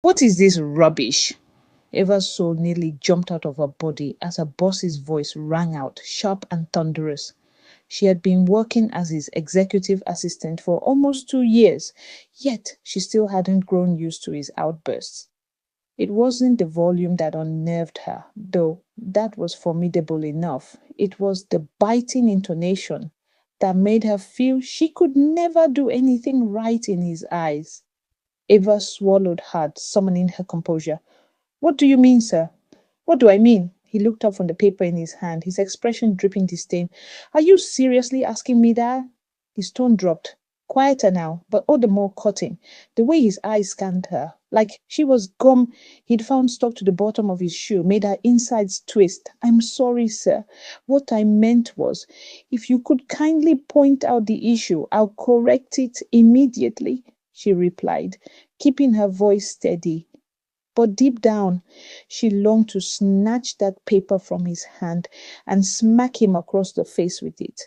What is this rubbish? Eva's soul nearly jumped out of her body as her boss's voice rang out, sharp and thunderous. She had been working as his executive assistant for almost 2 years, yet she still hadn't grown used to his outbursts. It wasn't the volume that unnerved her, though that was formidable enough. It was the biting intonation that made her feel she could never do anything right in his eyes. Eva swallowed hard, summoning her composure. What do you mean, sir? What do I mean? He looked up from the paper in his hand, his expression dripping disdain. Are you seriously asking me that? His tone dropped. Quieter now, but all the more cutting. The way his eyes scanned her, like she was gum he'd found stuck to the bottom of his shoe, made her insides twist. I'm sorry, sir. What I meant was, if you could kindly point out the issue, I'll correct it immediately, she replied, keeping her voice steady. But deep down, she longed to snatch that paper from his hand and smack him across the face with it.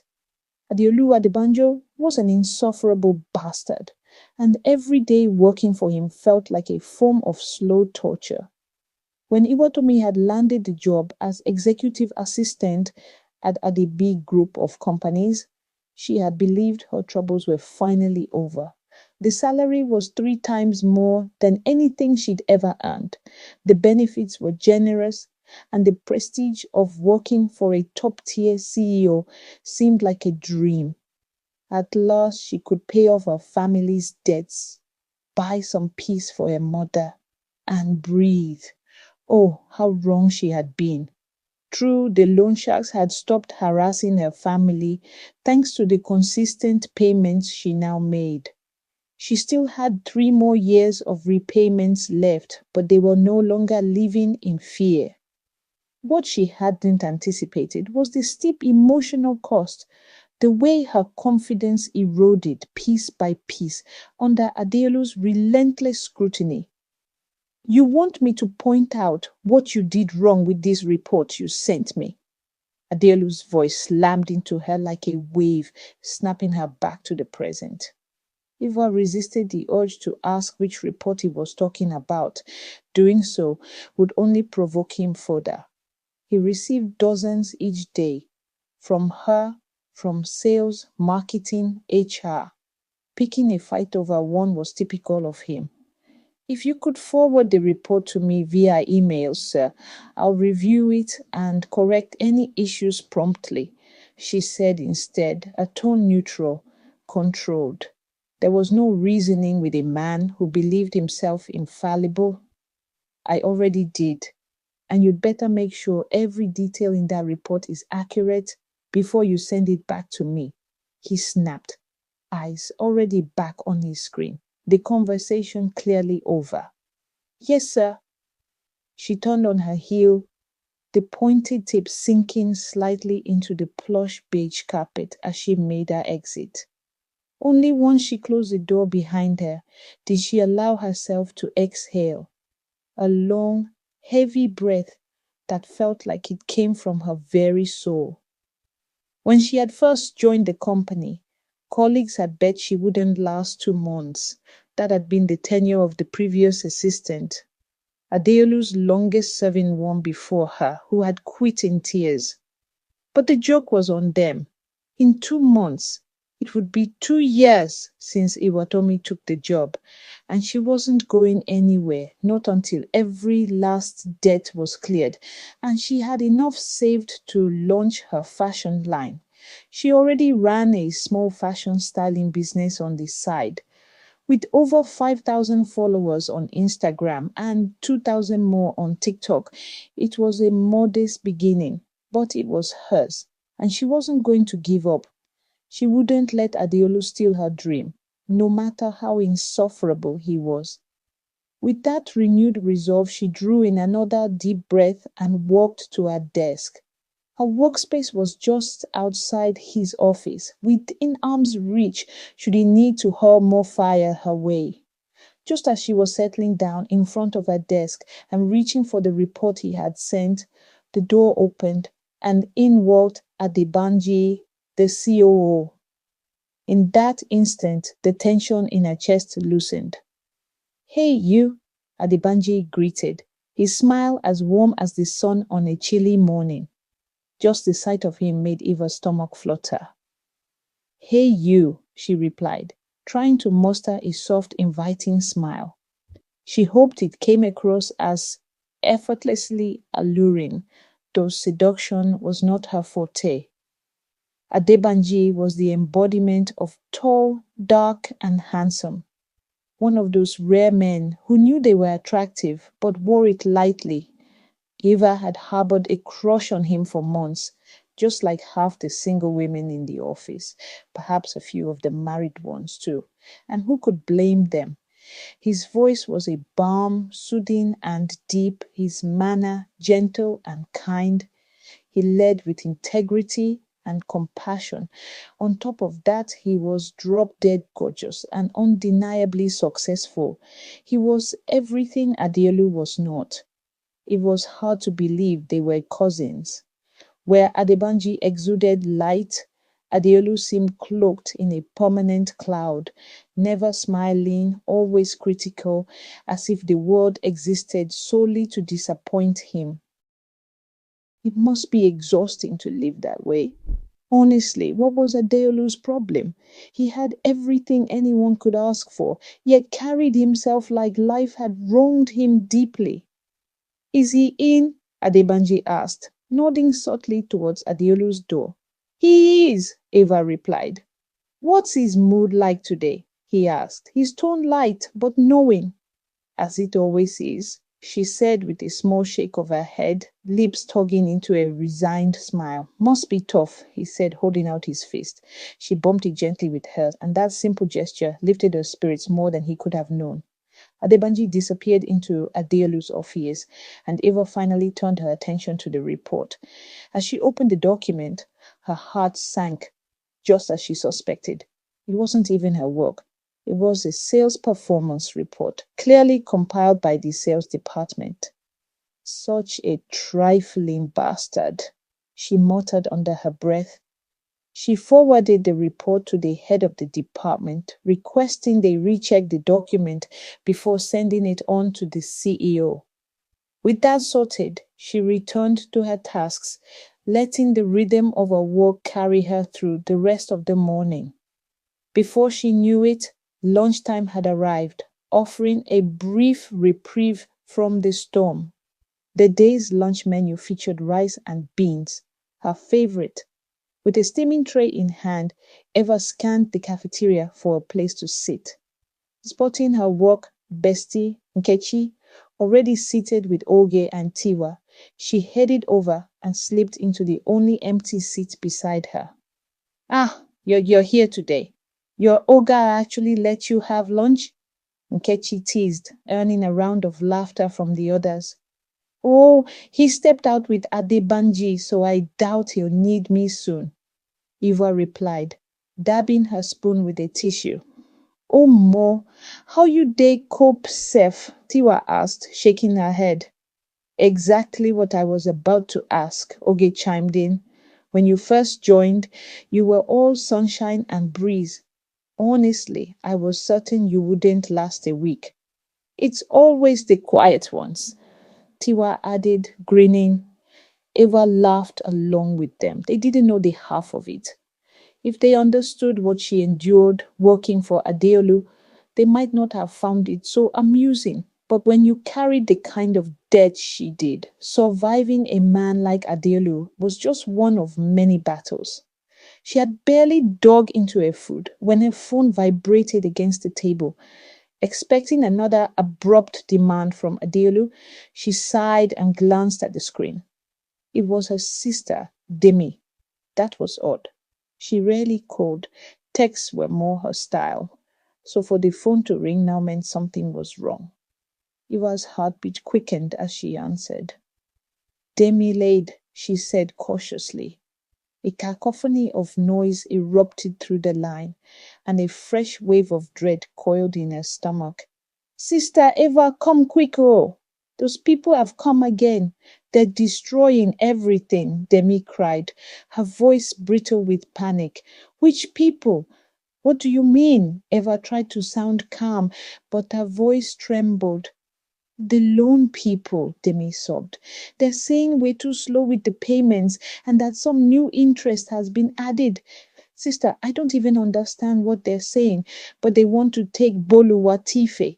Adeolu Adebanjo was an insufferable bastard, and every day working for him felt like a form of slow torture. When Iwatomi had landed the job as executive assistant at a big group of companies, she had believed her troubles were finally over. The salary was 3 times more than anything she'd ever earned. The benefits were generous, and the prestige of working for a top-tier CEO seemed like a dream. At last, she could pay off her family's debts, buy some peace for her mother, and breathe. Oh, how wrong she had been. True, the loan sharks had stopped harassing her family thanks to the consistent payments she now made. She still had 3 more years of repayments left, but they were no longer living in fear. What she hadn't anticipated was the steep emotional cost, the way her confidence eroded piece by piece under Adeolu's relentless scrutiny. You want me to point out what you did wrong with this report you sent me? Adeolu's voice slammed into her like a wave, snapping her back to the present. Eva resisted the urge to ask which report he was talking about. Doing so would only provoke him further. He received dozens each day, from her, from sales, marketing, HR. Picking a fight over one was typical of him. If you could forward the report to me via email, sir, I'll review it and correct any issues promptly, she said instead, a tone neutral, controlled. There was no reasoning with a man who believed himself infallible. I already did, and you'd better make sure every detail in that report is accurate before you send it back to me, he snapped, eyes already back on his screen, the conversation clearly over. Yes, sir. She turned on her heel, the pointed tip sinking slightly into the plush beige carpet as she made her exit. Only once she closed the door behind her did she allow herself to exhale, a long, heavy breath that felt like it came from her very soul. When she had first joined the company, colleagues had bet she wouldn't last 2 months. That had been the tenure of the previous assistant, Adeolu's longest-serving one before her, who had quit in tears. But the joke was on them. In 2 months, it would be 2 years since Iwatomi took the job, and she wasn't going anywhere, not until every last debt was cleared, and she had enough saved to launch her fashion line. She already ran a small fashion styling business on the side. With over 5,000 followers on Instagram and 2,000 more on TikTok, it was a modest beginning, but it was hers, and she wasn't going to give up. She wouldn't let Adeolu steal her dream, no matter how insufferable he was. With that renewed resolve, she drew in another deep breath and walked to her desk. Her workspace was just outside his office, within arm's reach should he need to hurl more fire her way. Just as she was settling down in front of her desk and reaching for the report he had sent, the door opened and in walked Adebanji, the COO. In that instant, the tension in her chest loosened. Hey, you, Adebanji greeted, his smile as warm as the sun on a chilly morning. Just the sight of him made Eva's stomach flutter. Hey, you, she replied, trying to muster a soft, inviting smile. She hoped it came across as effortlessly alluring, though seduction was not her forte. Adebanji was the embodiment of tall, dark, and handsome. One of those rare men who knew they were attractive but wore it lightly. Eva had harbored a crush on him for months, just like half the single women in the office, perhaps a few of the married ones too. And who could blame them? His voice was a balm, soothing and deep, his manner gentle and kind. He led with integrity and compassion. On top of that, he was drop dead gorgeous and undeniably successful. He was everything Adielu was not. It was hard to believe they were cousins. Where Adebanji exuded light, Adeolu seemed cloaked in a permanent cloud, never smiling, always critical, as if the world existed solely to disappoint him. It must be exhausting to live that way. Honestly, what was Adeolu's problem? He had everything anyone could ask for, yet carried himself like life had wronged him deeply. Is he in? Adebanji asked, nodding subtly towards Adeolu's door. He is, Eva replied. What's his mood like today? He asked, his tone light but knowing. As it always is, she said with a small shake of her head, lips tugging into a resigned smile. Must be tough, he said, holding out his fist. She bumped it gently with hers, and that simple gesture lifted her spirits more than he could have known. Adebanji disappeared into Adeolu's office, and Eva finally turned her attention to the report. As she opened the document, her heart sank, just as she suspected. It wasn't even her work. It was a sales performance report, clearly compiled by the sales department. Such a trifling bastard, she muttered under her breath. She forwarded the report to the head of the department, requesting they recheck the document before sending it on to the CEO. With that sorted, she returned to her tasks, letting the rhythm of her work carry her through the rest of the morning. Before she knew it, lunchtime had arrived, offering a brief reprieve from the storm. The day's lunch menu featured rice and beans, her favorite. With a steaming tray in hand, Eva scanned the cafeteria for a place to sit. Spotting her work bestie, Nkechi, already seated with Oge and Tiwa, she headed over and slipped into the only empty seat beside her. Ah, you're here today. Your Oga actually let you have lunch? Nkechi teased, earning a round of laughter from the others. Oh, he stepped out with Adebanji, so I doubt he'll need me soon, Eva replied, dabbing her spoon with a tissue. Oh, Mo, how you dey cope sef? Tiwa asked, shaking her head. Exactly what I was about to ask, Oge chimed in. When you first joined, you were all sunshine and breeze. Honestly, I was certain you wouldn't last a week. It's always the quiet ones, Tiwa added, grinning. Eva laughed along with them. They didn't know the half of it. If they understood what she endured working for Adeolu, they might not have found it so amusing. But when you carried the kind of debt she did, surviving a man like Adeolu was just one of many battles. She had barely dug into her food when her phone vibrated against the table. Expecting another abrupt demand from Adeolu, she sighed and glanced at the screen. It was her sister, Demi. That was odd. She rarely called. Texts were more her style. So for the phone to ring now meant something was wrong. Eva's heartbeat quickened as she answered. Demi laid, she said cautiously. A cacophony of noise erupted through the line, and a fresh wave of dread coiled in her stomach. Sister Eva, come quick, oh! Those people have come again. They're destroying everything, Demi cried, her voice brittle with panic. Which people? What do you mean? Eva tried to sound calm, but her voice trembled. The loan people, Demi sobbed. They're saying we're too slow with the payments and that some new interest has been added. Sister, I don't even understand what they're saying, but they want to take Boluwatife.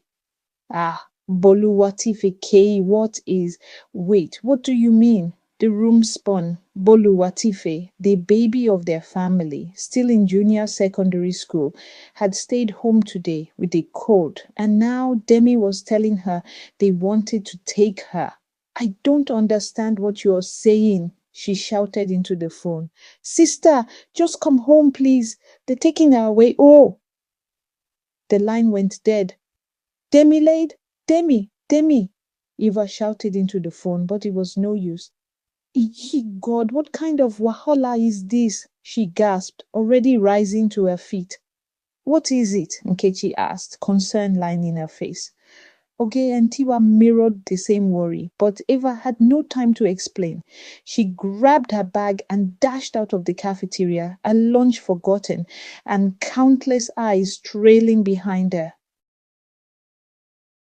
Ah, Boluwatife K, what is. Wait, what do you mean? The room spun. Boluwatife, the baby of their family, still in junior secondary school, had stayed home today with a cold, and now Demi was telling her they wanted to take her. I don't understand what you're saying, she shouted into the phone. Sister, just come home, please. They're taking her away. Oh, the line went dead. Demi laid? Demi, Demi. Eva shouted into the phone, but it was no use. God, what kind of wahala is this? She gasped, already rising to her feet. What is it? Nkechi asked, concern lining her face. Oge and Tiwa mirrored the same worry, but Eva had no time to explain. She grabbed her bag and dashed out of the cafeteria, a lunch forgotten, and countless eyes trailing behind her.